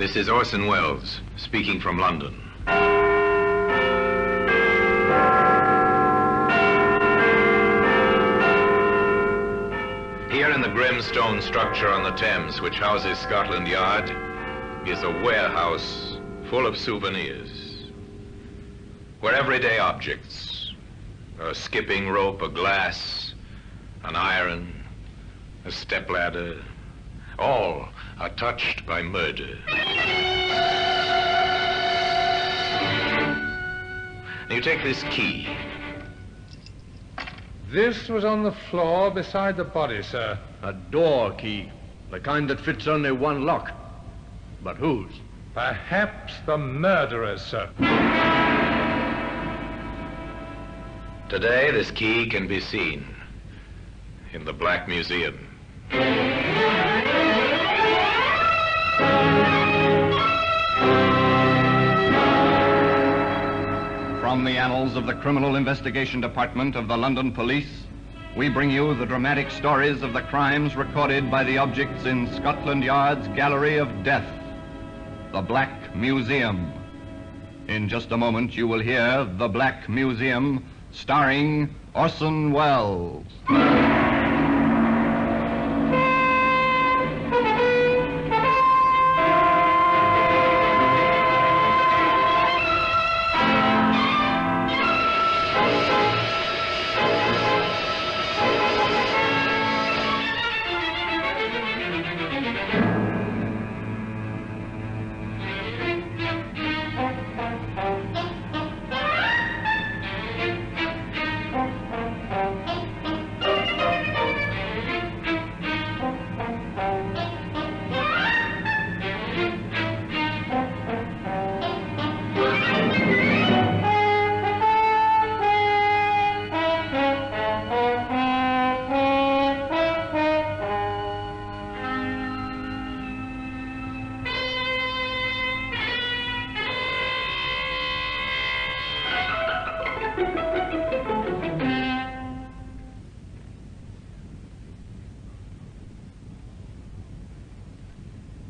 This is Orson Welles, speaking from London. Here in the grim stone structure on the Thames, which houses Scotland Yard, is a warehouse full of souvenirs, where everyday objects, a skipping rope, a glass, an iron, a stepladder, all are touched by murder. Now you take this key. This was on the floor beside the body, sir. A door key, the kind that fits only one lock. But whose? Perhaps the murderer's, sir. Today, this key can be seen in the Black Museum. From the annals of the Criminal Investigation Department of the London Police, we bring you the dramatic stories of the crimes recorded by the objects in Scotland Yard's Gallery of Death, the Black Museum. In just a moment, you will hear The Black Museum, starring Orson Welles.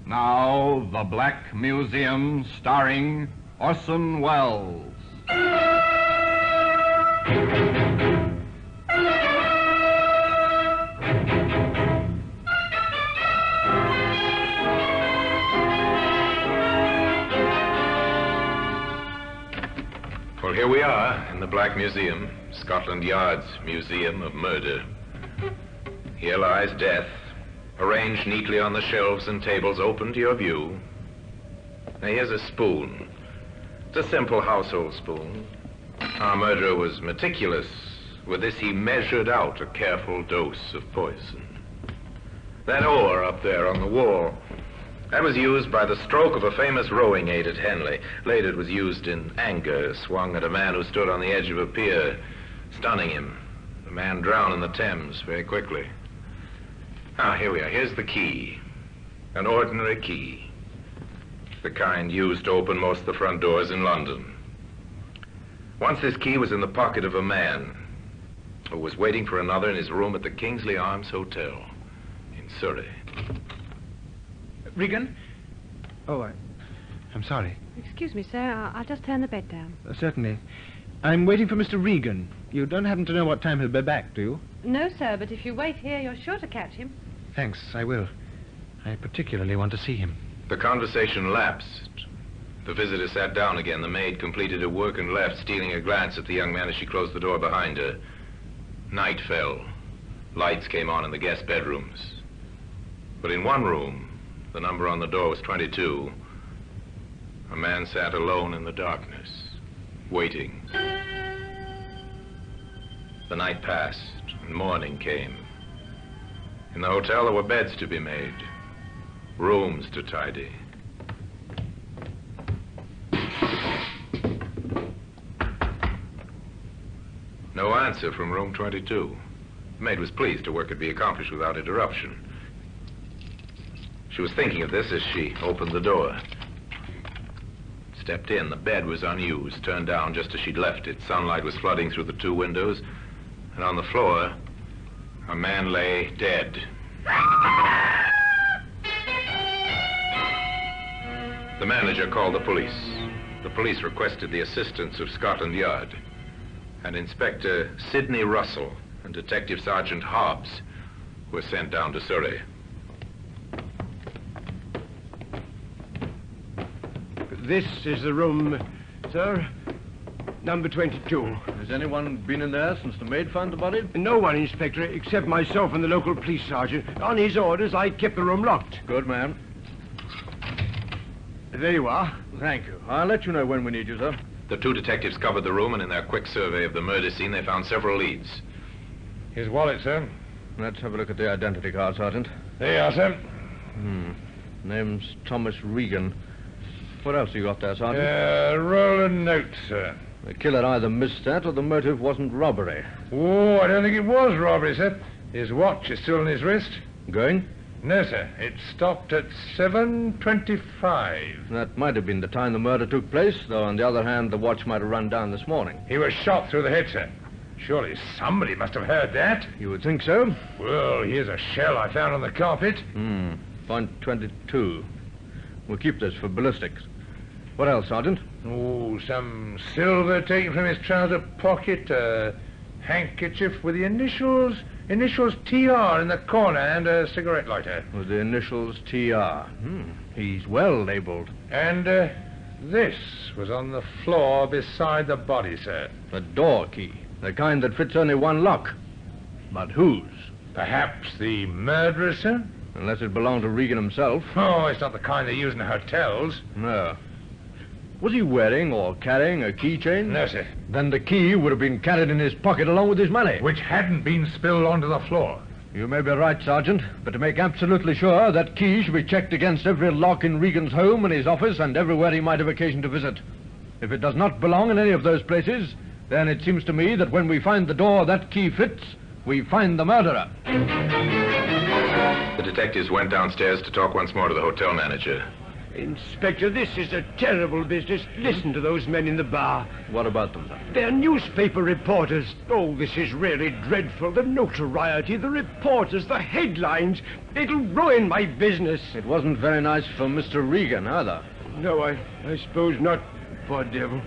Now, The Black Museum, starring Orson Welles. Well, here we are in the Black Museum, Scotland Yard's Museum of Murder. Here lies death, arranged neatly on the shelves and tables open to your view. Now here's a spoon. It's a simple household spoon. Our murderer was meticulous. With this he measured out a careful dose of poison. That oar up there on the wall, that was used by the stroke of a famous rowing aid at Henley. Later it was used in anger, swung at a man who stood on the edge of a pier, stunning him. The man drowned in the Thames very quickly. Ah, here we are. Here's the key. An ordinary key. The kind used to open most of the front doors in London. Once this key was in the pocket of a man who was waiting for another in his room at the Kingsley Arms Hotel in Surrey. Regan? Oh, I'm sorry. Excuse me, sir. I'll just turn the bed down. Certainly. I'm waiting for Mr. Regan. You don't happen to know what time he'll be back, do you? No, sir, but if you wait here, you're sure to catch him. Thanks, I will. I particularly want to see him. The conversation lapsed. The visitor sat down again. The maid completed her work and left, stealing a glance at the young man as she closed the door behind her. Night fell. Lights came on in the guest bedrooms. But in one room, the number on the door was 22. A man sat alone in the darkness, waiting. The night passed, and morning came. In the hotel, there were beds to be made, rooms to tidy. No answer from room 22. The maid was pleased her work could be accomplished without interruption. She was thinking of this as she opened the door. Stepped in. The bed was unused, turned down just as she'd left it. Sunlight was flooding through the two windows, and on the floor, a man lay dead. The manager called the police. The police requested the assistance of Scotland Yard. And Inspector Sidney Russell and Detective Sergeant Hobbs were sent down to Surrey. This is the room, sir. Number 22. Has anyone been in there since the maid found the body? No one, Inspector, except myself and the local police sergeant. On his orders, I kept the room locked. Good, ma'am. There you are. Thank you. I'll let you know when we need you, sir. The two detectives covered the room, and in their quick survey of the murder scene, they found several leads. His wallet, sir. Let's have a look at the identity card, Sergeant. There you are, sir. Name's Thomas Regan. What else you got there, Sergeant? Roll a note, sir. The killer either missed that or the motive wasn't robbery. Oh, I don't think it was robbery, sir. His watch is still on his wrist. Going? No, sir. It stopped at 7:25. That might have been the time the murder took place, though on the other hand, the watch might have run down this morning. He was shot through the head, sir. Surely somebody must have heard that. You would think so? Well, here's a shell I found on the carpet. Point 22. We'll keep this for ballistics. What else, Sergeant? Oh, some silver taken from his trouser pocket, a handkerchief with the initials TR in the corner, and a cigarette lighter. With the initials TR. He's well labeled. And this was on the floor beside the body, sir. A door key. The kind that fits only one lock. But whose? Perhaps the murderer, sir? Unless it belonged to Regan himself. Oh, it's not the kind they use in hotels. No. Was he wearing or carrying a keychain? No, sir. Then the key would have been carried in his pocket along with his money. Which hadn't been spilled onto the floor. You may be right, Sergeant, but to make absolutely sure, that key should be checked against every lock in Regan's home and his office and everywhere he might have occasion to visit. If it does not belong in any of those places, then it seems to me that when we find the door that key fits, we find the murderer. The detectives went downstairs to talk once more to the hotel manager. Inspector, this is a terrible business. Listen to those men in the bar. What about them, sir? They're newspaper reporters. Oh, this is really dreadful. The notoriety, the reporters, the headlines. It'll ruin my business. It wasn't very nice for Mr. Regan, either. No, I suppose not. Poor devil.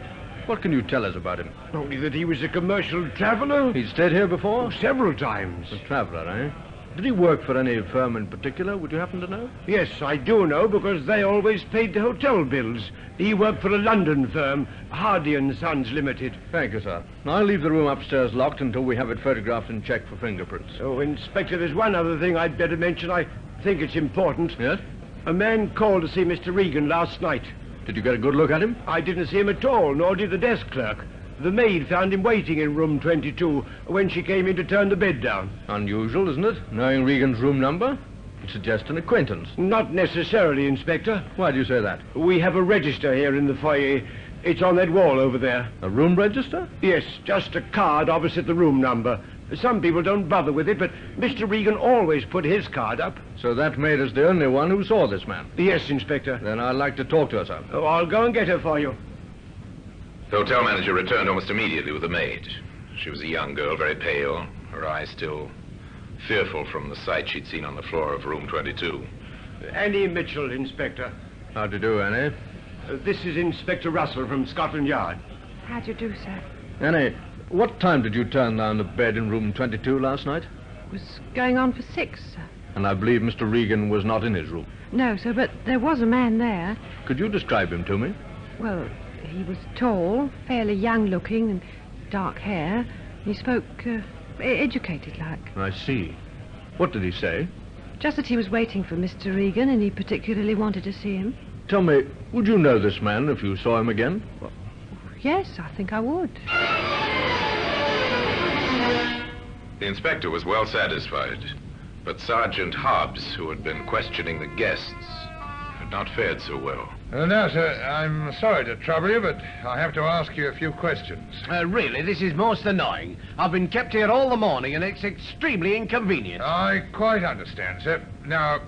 What can you tell us about him? Only that he was a commercial traveler. He's stayed here before? Several times. A traveler, eh? Did he work for any firm in particular? Would you happen to know? Yes, I do know, because they always paid the hotel bills. He worked for a London firm, Hardy & Sons Limited. Thank you, sir. I'll leave the room upstairs locked until we have it photographed and checked for fingerprints. Oh, Inspector, there's one other thing I'd better mention. I think it's important. Yes? A man called to see Mr. Regan last night. Did you get a good look at him? I didn't see him at all, nor did the desk clerk. The maid found him waiting in room 22 when she came in to turn the bed down. Unusual, isn't it? Knowing Regan's room number? It suggests an acquaintance. Not necessarily, Inspector. Why do you say that? We have a register here in the foyer. It's on that wall over there. A room register? Yes, just a card opposite the room number. Some people don't bother with it, but Mr. Regan always put his card up. So that maid is the only one who saw this man? Yes, Inspector. Then I'd like to talk to her, sir. Oh, I'll go and get her for you. The hotel manager returned almost immediately with a maid. She was a young girl, very pale, her eyes still fearful from the sight she'd seen on the floor of room 22. Annie Mitchell, Inspector. How do you do, Annie? This is Inspector Russell from Scotland Yard. How do you do, sir? Annie, what time did you turn down the bed in room 22 last night? It was going on for 6, sir. And I believe Mr. Regan was not in his room. No, sir, but there was a man there. Could you describe him to me? Well, he was tall, fairly young-looking, and dark hair. He spoke educated-like. I see. What did he say? Just that he was waiting for Mr. Regan, and he particularly wanted to see him. Tell me, would you know this man if you saw him again? Yes, I think I would. The inspector was well satisfied, but Sergeant Hobbs, who had been questioning the guests, had not fared so well. Now, sir, I'm sorry to trouble you, but I have to ask you a few questions. Really, this is most annoying. I've been kept here all the morning, and it's extremely inconvenient. I quite understand, sir. Now,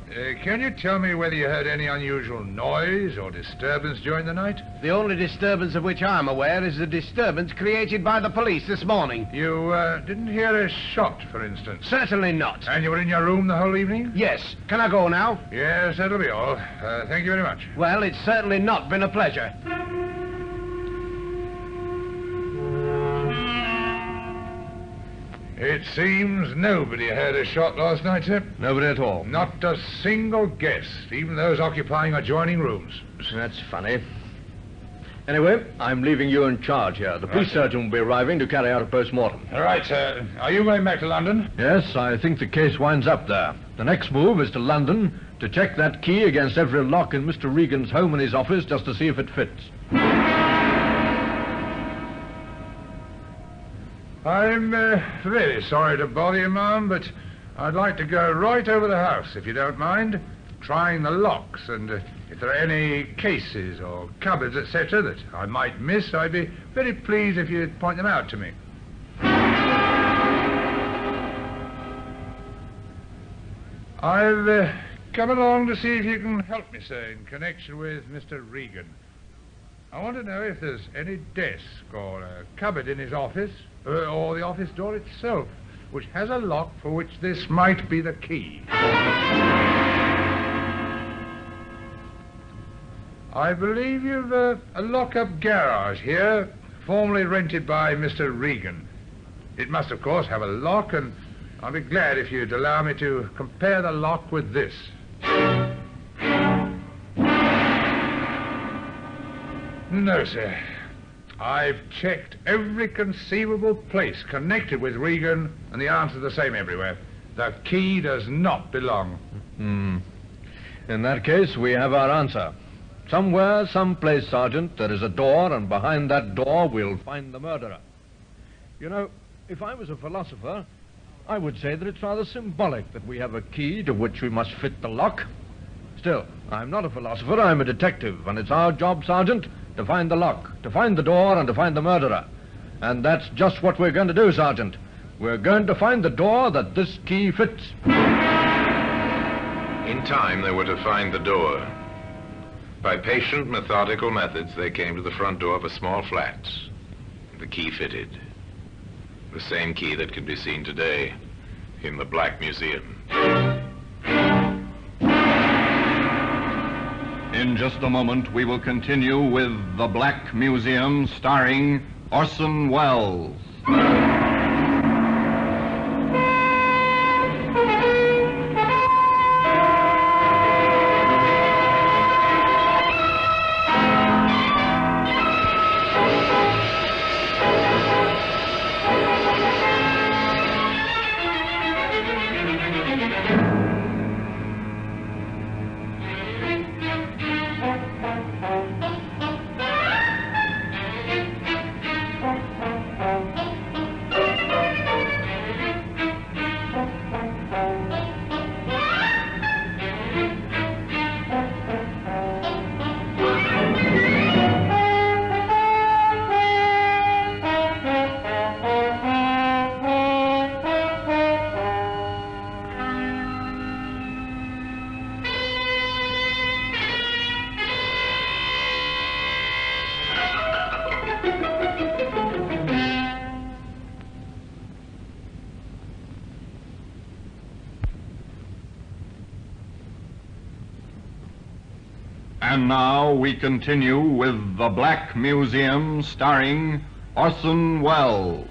can you tell me whether you heard any unusual noise or disturbance during the night? The only disturbance of which I'm aware is the disturbance created by the police this morning. You didn't hear a shot, for instance? Certainly not. And you were in your room the whole evening? Yes. Can I go now? Yes, that'll be all. Thank you very much. Well, it's certainly not been a pleasure. It seems nobody heard a shot last night, sir. Nobody at all. Not a single guest, even those occupying adjoining rooms. That's funny. Anyway, I'm leaving you in charge here. The police surgeon will be arriving to carry out a post-mortem. All right, sir. Are you going back to London? Yes, I think the case winds up there. The next move is to London to check that key against every lock in Mr. Regan's home and his office just to see if it fits. I'm very sorry to bother you, ma'am, but I'd like to go right over the house, if you don't mind, trying the locks, and if there are any cases or cupboards, etc., that I might miss, I'd be very pleased if you'd point them out to me. I've come along to see if you can help me, sir, in connection with Mr. Regan. I want to know if there's any desk or a cupboard in his office, or the office door itself, which has a lock for which this might be the key. I believe you've a lock-up garage here, formerly rented by Mr. Regan. It must, of course, have a lock, and I'll be glad if you'd allow me to compare the lock with this. No, sir. I've checked every conceivable place connected with Regan, and the answer's the same everywhere. The key does not belong. In that case, we have our answer. Somewhere, someplace, Sergeant, there is a door, and behind that door we'll find the murderer. You know, if I was a philosopher, I would say that it's rather symbolic that we have a key to which we must fit the lock. Still, I'm not a philosopher, I'm a detective, and it's our job, Sergeant, to find the lock, to find the door, and to find the murderer. And that's just what we're going to do, Sergeant. We're going to find the door that this key fits. In time, they were to find the door. By patient, methodical methods, they came to the front door of a small flat. The key fitted. The same key that can be seen today in the Black Museum. In just a moment, we will continue with The Black Museum, starring Orson Welles. And now we continue with The Black Museum, starring Orson Welles.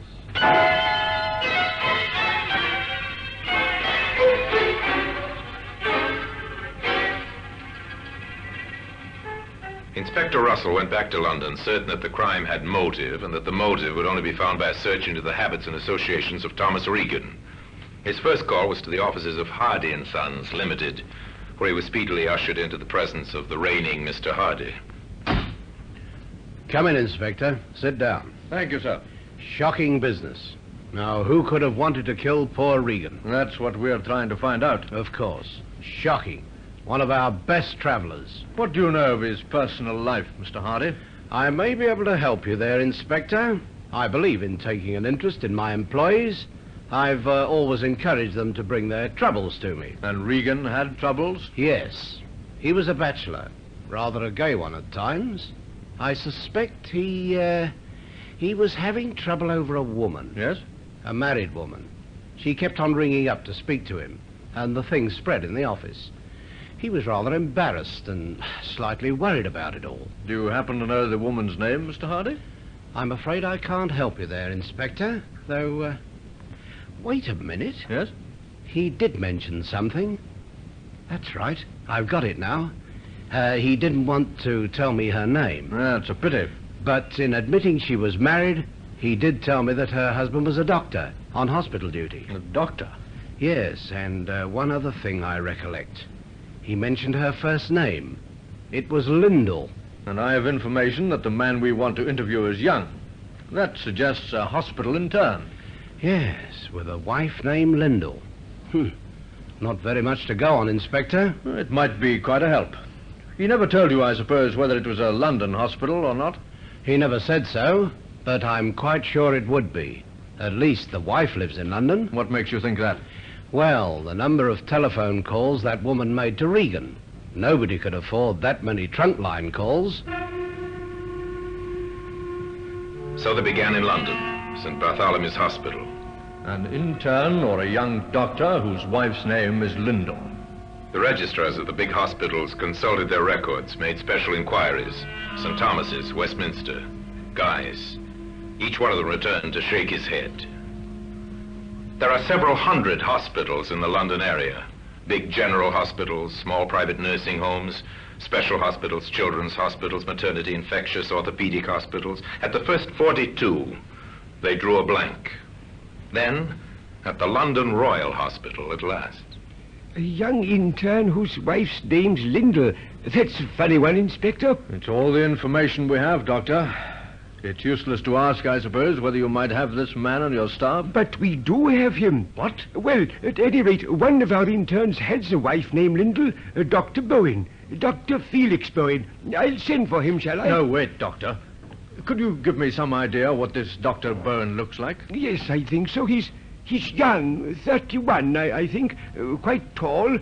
Inspector Russell went back to London, certain that the crime had motive, and that the motive would only be found by a search into the habits and associations of Thomas Regan. His first call was to the offices of Hardy & Sons, Limited, where he was speedily ushered into the presence of the reigning Mr. Hardy. Come in, Inspector. Sit down. Thank you, sir. Shocking business. Now, who could have wanted to kill poor Regan? That's what we're trying to find out. Of course. Shocking. One of our best travelers. What do you know of his personal life, Mr. Hardy? I may be able to help you there, Inspector. I believe in taking an interest in my employees, I've always encouraged them to bring their troubles to me. And Regan had troubles? Yes. He was a bachelor. Rather a gay one at times. I suspect he was having trouble over a woman. Yes? A married woman. She kept on ringing up to speak to him, and the thing spread in the office. He was rather embarrassed and slightly worried about it all. Do you happen to know the woman's name, Mr. Hardy? I'm afraid I can't help you there, Inspector, though, wait a minute. Yes? He did mention something. That's right. I've got it now. He didn't want to tell me her name. That's a pity. But in admitting she was married, he did tell me that her husband was a doctor on hospital duty. A doctor? Yes, and one other thing I recollect. He mentioned her first name. It was Lyndall. And I have information that the man we want to interview is young. That suggests a hospital intern. Yes, with a wife named Lyndall. Not very much to go on, Inspector. It might be quite a help. He never told you, I suppose, whether it was a London hospital or not? He never said so, but I'm quite sure it would be. At least the wife lives in London. What makes you think that? Well, the number of telephone calls that woman made to Regan. Nobody could afford that many trunk line calls. So they began in London, St. Bartholomew's Hospital. An intern or a young doctor whose wife's name is Lyndall. The registrars of the big hospitals consulted their records, made special inquiries. St. Thomas's, Westminster, Guy's. Each one of them returned to shake his head. There are several hundred hospitals in the London area. Big general hospitals, small private nursing homes, special hospitals, children's hospitals, maternity, infectious, orthopedic hospitals. At the first 42, they drew a blank. Then, at the London Royal Hospital at last. A young intern whose wife's name's Lyndall. That's a funny one, Inspector. It's all the information we have, Doctor. It's useless to ask, I suppose, whether you might have this man on your staff. But we do have him. What? Well, at any rate, one of our interns has a wife named Lyndall, Dr. Bowen. Dr. Felix Bowen. I'll send for him, shall I? No, wait, Doctor. Could you give me some idea what this Dr. Bowen looks like? Yes, I think so. He's young, 31, I think. Quite tall,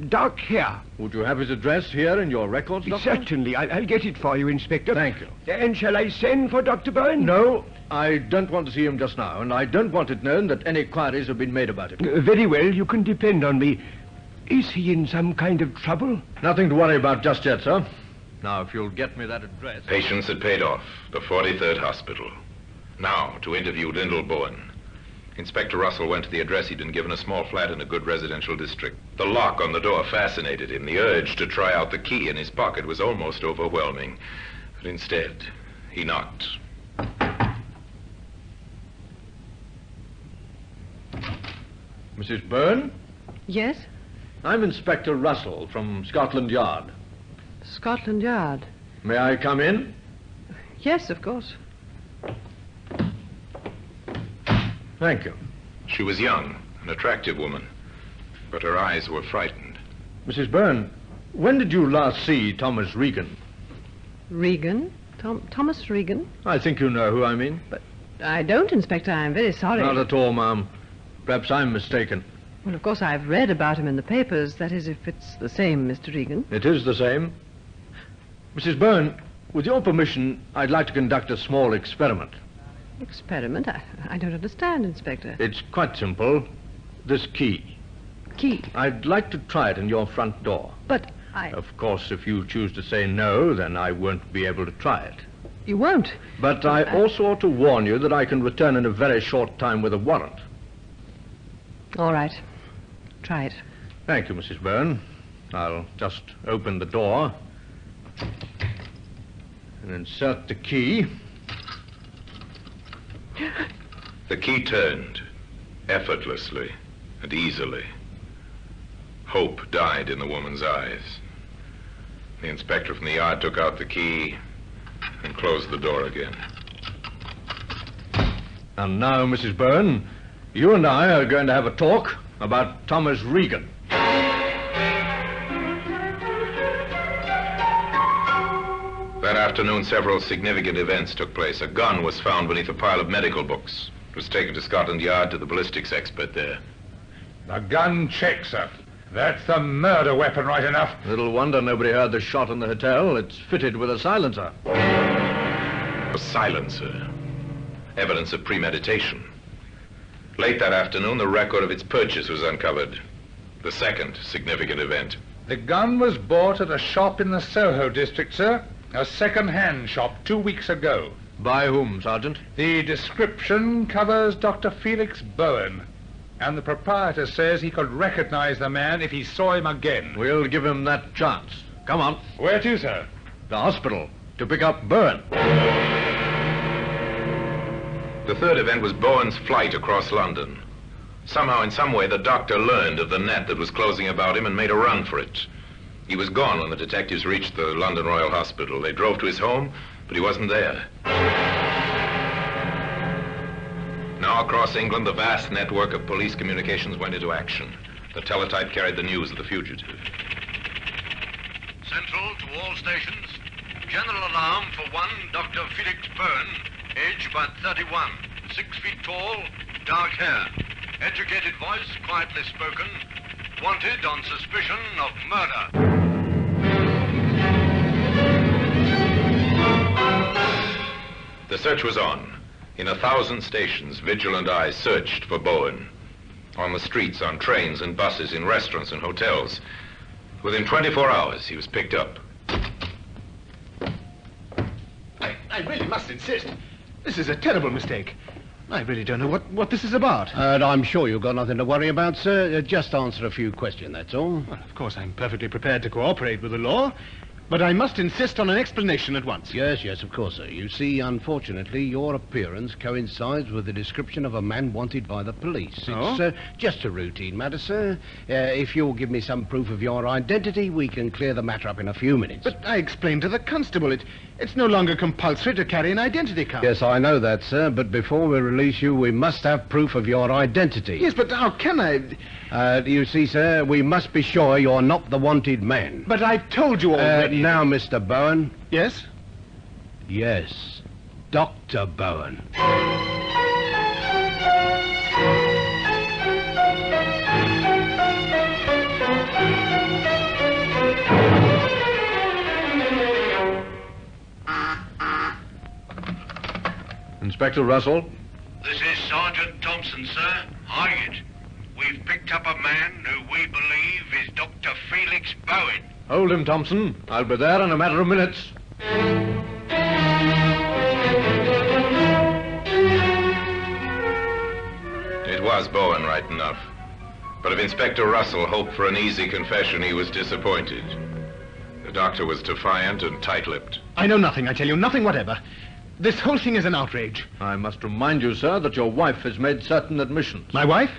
dark hair. Would you have his address here in your records, Doctor? Certainly. I'll get it for you, Inspector. Thank you. And shall I send for Dr. Bowen? No, I don't want to see him just now, and I don't want it known that any inquiries have been made about him. Very well. You can depend on me. Is he in some kind of trouble? Nothing to worry about just yet, sir. Now, if you'll get me that address... Patients had paid off, the 43rd Hospital. Now, to interview Lyndall Bowen. Inspector Russell went to the address he'd been given, a small flat in a good residential district. The lock on the door fascinated him. The urge to try out the key in his pocket was almost overwhelming. But instead, he knocked. Mrs. Byrne? Yes? I'm Inspector Russell from Scotland Yard. Scotland Yard. May I come in? Yes, of course. Thank you. She was young, an attractive woman, but her eyes were frightened. Mrs. Byrne, when did you last see Thomas Regan? Regan? Thomas Regan? I think you know who I mean. But I don't, Inspector. I'm very sorry. Not at all, ma'am. Perhaps I'm mistaken. Well, of course, I've read about him in the papers. That is, if it's the same, Mr. Regan. It is the same. Mrs. Byrne, with your permission, I'd like to conduct a small experiment. Experiment? I don't understand, Inspector. It's quite simple. This key. Key? I'd like to try it in your front door. But I... Of course, if you choose to say no, then I won't be able to try it. You won't? But I also ought to warn you that I can return in a very short time with a warrant. All right. Try it. Thank you, Mrs. Byrne. I'll just open the door and insert the key. The key turned, effortlessly and easily. Hope died in the woman's eyes. The inspector from the yard took out the key and closed the door again. And now, Mrs. Byrne, you and I are going to have a talk about Thomas Regan. That afternoon, several significant events took place. A gun was found beneath a pile of medical books. It was taken to Scotland Yard to the ballistics expert there. The gun checks, sir. That's the murder weapon right enough. Little wonder nobody heard the shot in the hotel. It's fitted with a silencer. A silencer. Evidence of premeditation. Late that afternoon, the record of its purchase was uncovered. The second significant event. The gun was bought at a shop in the Soho district, sir. A second-hand shop 2 weeks ago. By whom, Sergeant? The description covers Dr. Felix Bowen. And the proprietor says he could recognize the man if he saw him again. We'll give him that chance. Come on. Where to, sir? The hospital. To pick up Bowen. The third event was Bowen's flight across London. Somehow, in some way, the doctor learned of the net that was closing about him and made a run for it. He was gone when the detectives reached the London Royal Hospital. They drove to his home, but he wasn't there. Now, across England, the vast network of police communications went into action. The teletype carried the news of the fugitive. Central to all stations. General alarm for one Dr. Felix Bowen, age about 31, 6 feet tall, dark hair. Educated voice, quietly spoken. Wanted on suspicion of murder. The search was on. In 1,000 stations, vigilant eyes searched for Bowen. On the streets, on trains and buses, in restaurants and hotels. Within 24 hours, he was picked up. I really must insist. This is a terrible mistake. I really don't know what this is about. And I'm sure you've got nothing to worry about, sir. Just answer a few questions, that's all. Well, of course, I'm perfectly prepared to cooperate with the law, but I must insist on an explanation at once. Yes, of course, sir. You see, unfortunately, your appearance coincides with the description of a man wanted by the police. It's just a routine matter, sir. If you'll give me some proof of your identity, we can clear the matter up in a few minutes. But I explained to the constable it's no longer compulsory to carry an identity card. Yes, I know that, sir, but before we release you, we must have proof of your identity. Yes, but how can I? You see, sir, we must be sure you're not the wanted man. But I've told you already. Now, Mr. Bowen. Yes? Yes, Dr. Bowen. Inspector Russell? This is Sergeant Thompson, sir. Hired. We've picked up a man who we believe is Dr. Felix Bowen. Hold him, Thompson. I'll be there in a matter of minutes. It was Bowen, right enough. But if Inspector Russell hoped for an easy confession, he was disappointed. The doctor was defiant and tight-lipped. I know nothing, I tell you, nothing whatever. This whole thing is an outrage. I must remind you, sir, that your wife has made certain admissions. My wife?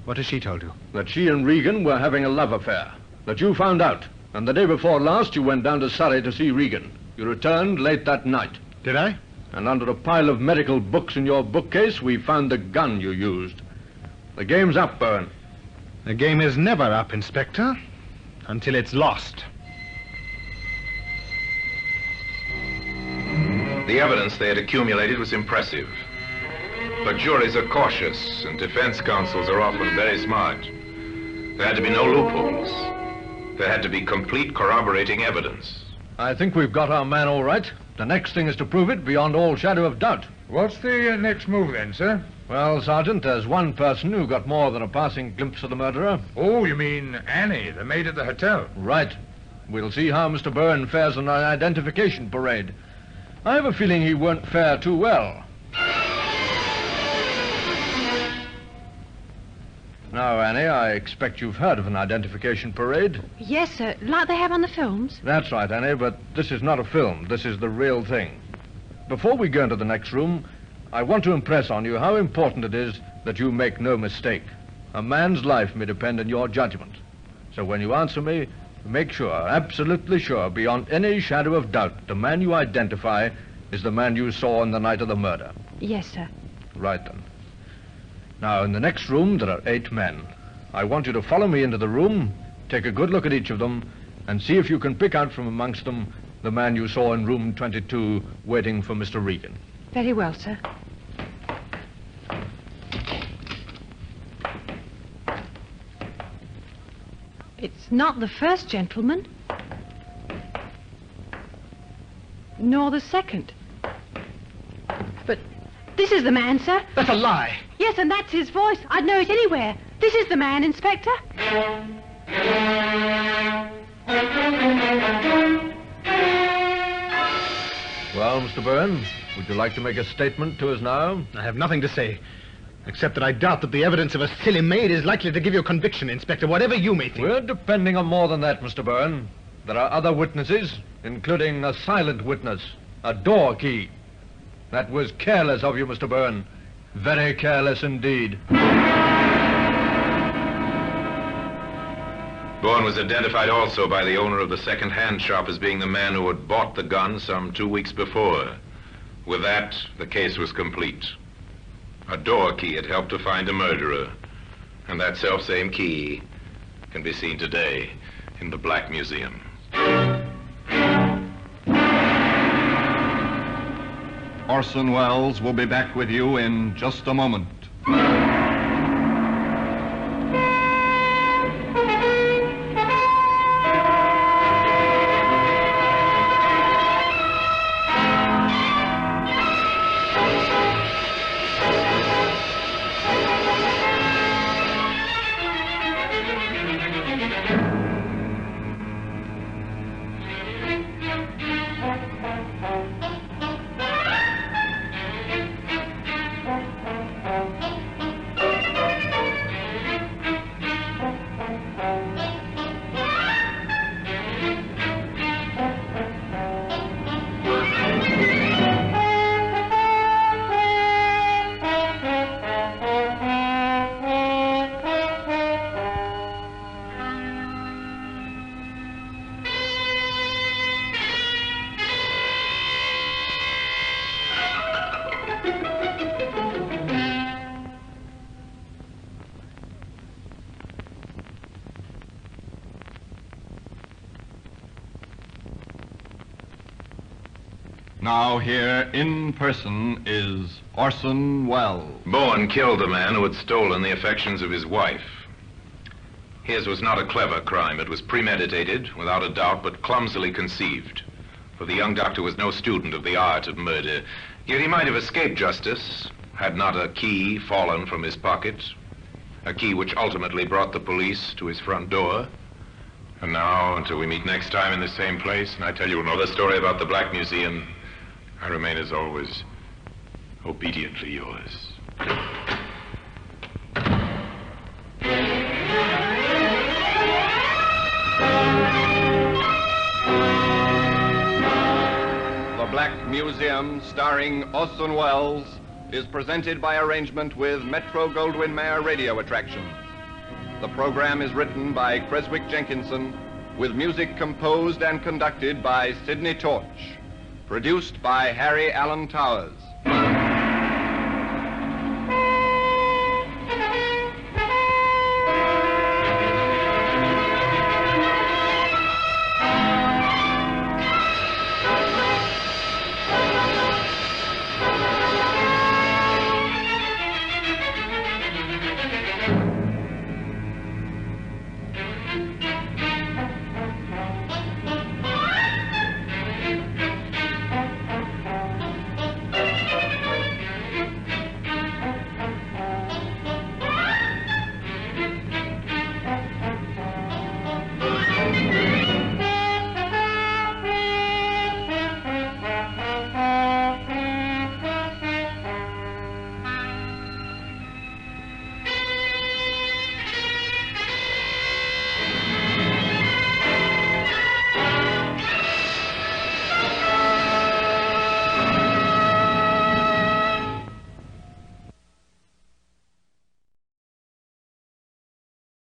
What has she told you? That she and Regan were having a love affair. That you found out. And the day before last, you went down to Surrey to see Regan. You returned late that night. Did I? And under a pile of medical books in your bookcase, we found the gun you used. The game's up, Bowen. The game is never up, Inspector, until it's lost. The evidence they had accumulated was impressive. But juries are cautious, and defense counsels are often very smart. There had to be no loopholes. There had to be complete corroborating evidence. I think we've got our man all right. The next thing is to prove it beyond all shadow of doubt. What's the next move then, sir? Well, Sergeant, there's one person who got more than a passing glimpse of the murderer. Oh, you mean Annie, the maid at the hotel? Right. We'll see how Mr. Bowen fares on an identification parade. I have a feeling he won't fare too well. Now, Annie, I expect you've heard of an identification parade. Yes, sir, like they have on the films. That's right, Annie, but this is not a film. This is the real thing. Before we go into the next room, I want to impress on you how important it is that you make no mistake. A man's life may depend on your judgment. So when you answer me, make sure, absolutely sure, beyond any shadow of doubt, the man you identify is the man you saw on the night of the murder. Yes, sir. Right then. Now, in the next room, there are 8 men. I want you to follow me into the room, take a good look at each of them, and see if you can pick out from amongst them the man you saw in room 22 waiting for Mr. Regan. Very well, sir. It's not the first gentleman. Nor the second. But this is the man, sir. That's a lie. Yes, and that's his voice. I'd know it anywhere. This is the man, Inspector. Well, Mr. Byrne, would you like to make a statement to us now? I have nothing to say, except that I doubt that the evidence of a silly maid is likely to give you a conviction, Inspector, whatever you may think. We're depending on more than that, Mr. Byrne. There are other witnesses, including a silent witness, a door key. That was careless of you, Mr. Byrne. Very careless indeed. Bourne was identified also by the owner of the second-hand shop as being the man who had bought the gun some 2 weeks before. With that, the case was complete. A door key had helped to find a murderer, and that selfsame key can be seen today in the Black Museum. Orson Welles will be back with you in just a moment. Now here in person is Orson Welles. Bourne killed the man who had stolen the affections of his wife. His was not a clever crime. It was premeditated, without a doubt, but clumsily conceived. For the young doctor was no student of the art of murder. Yet he might have escaped justice had not a key fallen from his pocket. A key which ultimately brought the police to his front door. And now, until we meet next time in the same place, and I tell you another story about the Black Museum, I remain, as always, obediently yours. The Black Museum, starring Orson Welles, is presented by arrangement with Metro-Goldwyn-Mayer Radio Attractions. The program is written by Creswick Jenkinson, with music composed and conducted by Sidney Torch. Produced by Harry Allen Towers.